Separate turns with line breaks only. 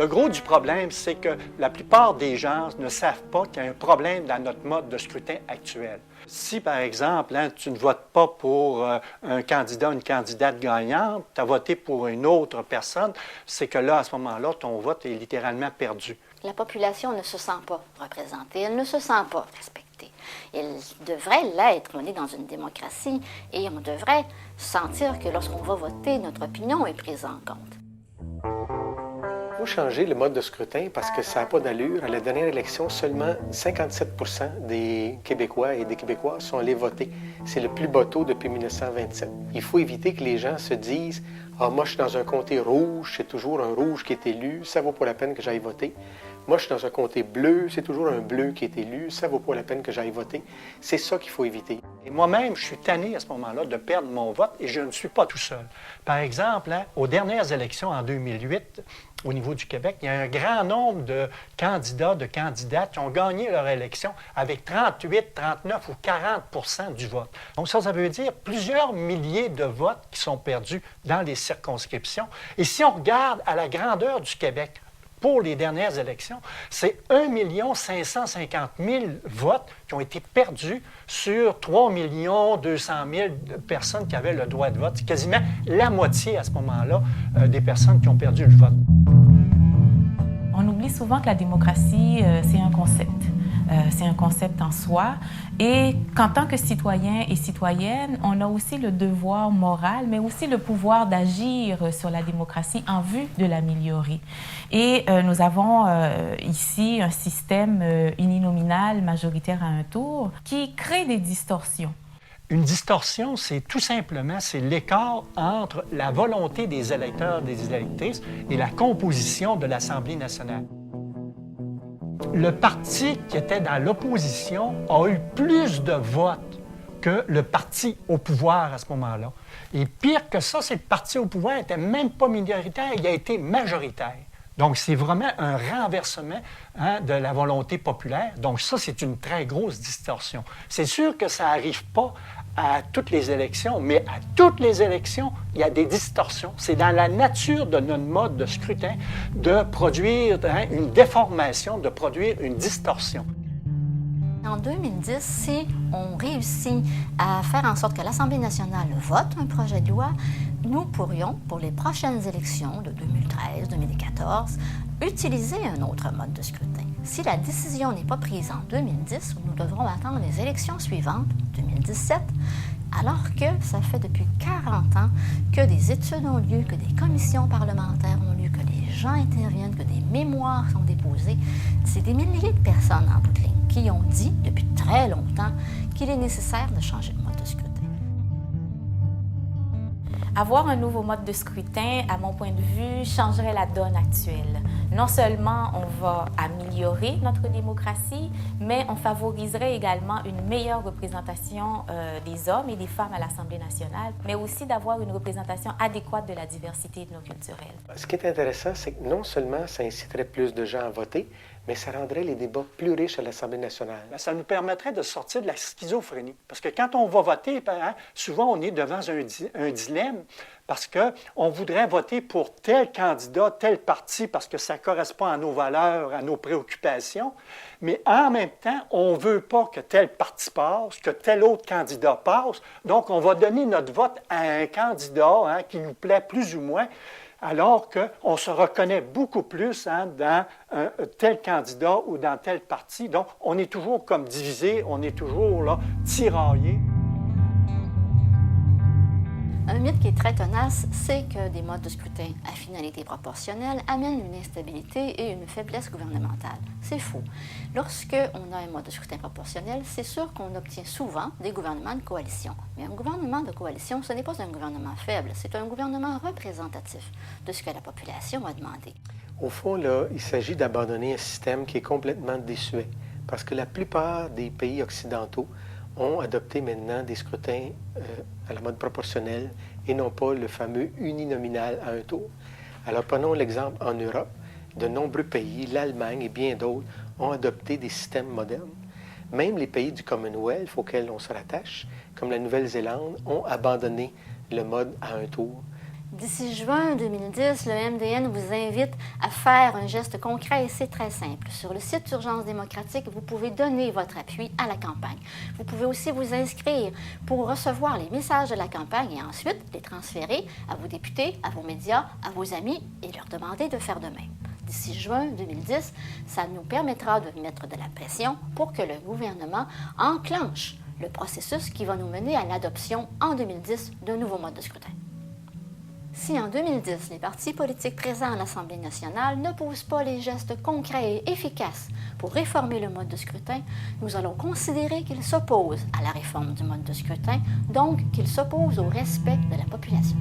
Le gros du problème, c'est que la plupart des gens ne savent pas qu'il y a un problème dans notre mode de scrutin actuel. Si, par exemple, tu ne votes pas pour un candidat, une candidate gagnante, tu as voté pour une autre personne, c'est que là, à ce moment-là, ton vote est littéralement perdu.
La population ne se sent pas représentée, elle ne se sent pas respectée. Elle devrait l'être. On est dans une démocratie et on devrait sentir que lorsqu'on va voter, notre opinion est prise en compte.
Il faut changer le mode de scrutin parce que ça n'a pas d'allure. À la dernière élection, seulement 57 % des Québécois et des Québécoises sont allés voter. C'est le plus bas taux depuis 1927. Il faut éviter que les gens se disent « Ah, moi, je suis dans un comté rouge, c'est toujours un rouge qui est élu, ça vaut pas la peine que j'aille voter. » Moi, je suis dans un comté bleu, c'est toujours un bleu qui est élu, ça vaut pas la peine que j'aille voter. C'est ça qu'il faut éviter.
Et moi-même, je suis tanné à ce moment-là de perdre mon vote et je ne suis pas tout seul. Par exemple, aux dernières élections en 2008, au niveau du Québec, il y a un grand nombre de candidats, de candidates qui ont gagné leur élection avec 38, 39 ou 40 % du vote. Donc ça veut dire plusieurs milliers de votes qui sont perdus dans les circonscriptions. Et si on regarde à la grandeur du Québec, pour les dernières élections, c'est 1 550 000 votes qui ont été perdus sur 3 200 000 personnes qui avaient le droit de vote. C'est quasiment la moitié à ce moment-là des personnes qui ont perdu le vote.
On oublie souvent que la démocratie, c'est un concept. C'est un concept en soi et qu'en tant que citoyen et citoyenne, on a aussi le devoir moral, mais aussi le pouvoir d'agir sur la démocratie en vue de l'améliorer. Et nous avons ici un système uninominal majoritaire à un tour qui crée des distorsions.
Une distorsion, c'est tout simplement l'écart entre la volonté des électeurs, des électrices et la composition de l'Assemblée nationale. Le parti qui était dans l'opposition a eu plus de votes que le parti au pouvoir à ce moment-là. Et pire que ça, c'est que le parti au pouvoir n'était même pas minoritaire, il a été majoritaire. Donc, c'est vraiment un renversement de la volonté populaire. Donc, ça, c'est une très grosse distorsion. C'est sûr que ça n'arrive pas à toutes les élections, mais à toutes les élections, il y a des distorsions. C'est dans la nature de notre mode de scrutin de produire une déformation, de produire une distorsion.
En 2010, si on réussit à faire en sorte que l'Assemblée nationale vote un projet de loi, nous pourrions, pour les prochaines élections de 2013, 2014, utiliser un autre mode de scrutin. Si la décision n'est pas prise en 2010, nous devrons attendre les élections suivantes, 2017, alors que ça fait depuis 40 ans que des études ont lieu, que des commissions parlementaires ont lieu, que les gens interviennent, que des mémoires sont déposées. C'est des milliers de personnes en bout de ligne qui ont dit depuis très longtemps qu'il est nécessaire de changer de mode de scrutin.
Avoir un nouveau mode de scrutin, à mon point de vue, changerait la donne actuelle. Non seulement on va améliorer notre démocratie, mais on favoriserait également une meilleure représentation des hommes et des femmes à l'Assemblée nationale, mais aussi d'avoir une représentation adéquate de la diversité ethnoculturelle.
Ce qui est intéressant, c'est que non seulement ça inciterait plus de gens à voter, mais ça rendrait les débats plus riches à l'Assemblée nationale.
Ça nous permettrait de sortir de la schizophrénie. Parce que quand on va voter, souvent on est devant un dilemme parce qu'on voudrait voter pour tel candidat, tel parti, parce que ça correspond à nos valeurs, à nos préoccupations. Mais en même temps, on ne veut pas que tel parti passe, que tel autre candidat passe. Donc, on va donner notre vote à un candidat qui nous plaît plus ou moins, alors qu'on se reconnaît beaucoup plus dans tel candidat ou dans tel parti. Donc, on est toujours comme divisé, on est toujours là, tiraillé.
Un mythe qui est très tenace, c'est que des modes de scrutin à finalité proportionnelle amènent une instabilité et une faiblesse gouvernementale. C'est faux. Lorsqu'on a un mode de scrutin proportionnel, c'est sûr qu'on obtient souvent des gouvernements de coalition. Mais un gouvernement de coalition, ce n'est pas un gouvernement faible, c'est un gouvernement représentatif de ce que la population a demandé.
Au fond, là, il s'agit d'abandonner un système qui est complètement désuet, parce que la plupart des pays occidentaux ont adopté maintenant des scrutins à la mode proportionnelle et non pas le fameux uninominal à un tour. Alors prenons l'exemple en Europe. De nombreux pays, l'Allemagne et bien d'autres, ont adopté des systèmes modernes. Même les pays du Commonwealth auxquels on se rattache, comme la Nouvelle-Zélande, ont abandonné le mode à un tour.
D'ici juin 2010, le MDN vous invite à faire un geste concret et c'est très simple. Sur le site Urgence démocratique, vous pouvez donner votre appui à la campagne. Vous pouvez aussi vous inscrire pour recevoir les messages de la campagne et ensuite les transférer à vos députés, à vos médias, à vos amis et leur demander de faire de même. D'ici juin 2010, ça nous permettra de mettre de la pression pour que le gouvernement enclenche le processus qui va nous mener à l'adoption en 2010 d'un nouveau mode de scrutin. Si en 2010, les partis politiques présents à l'Assemblée nationale ne posent pas les gestes concrets et efficaces pour réformer le mode de scrutin, nous allons considérer qu'ils s'opposent à la réforme du mode de scrutin, donc qu'ils s'opposent au respect de la population.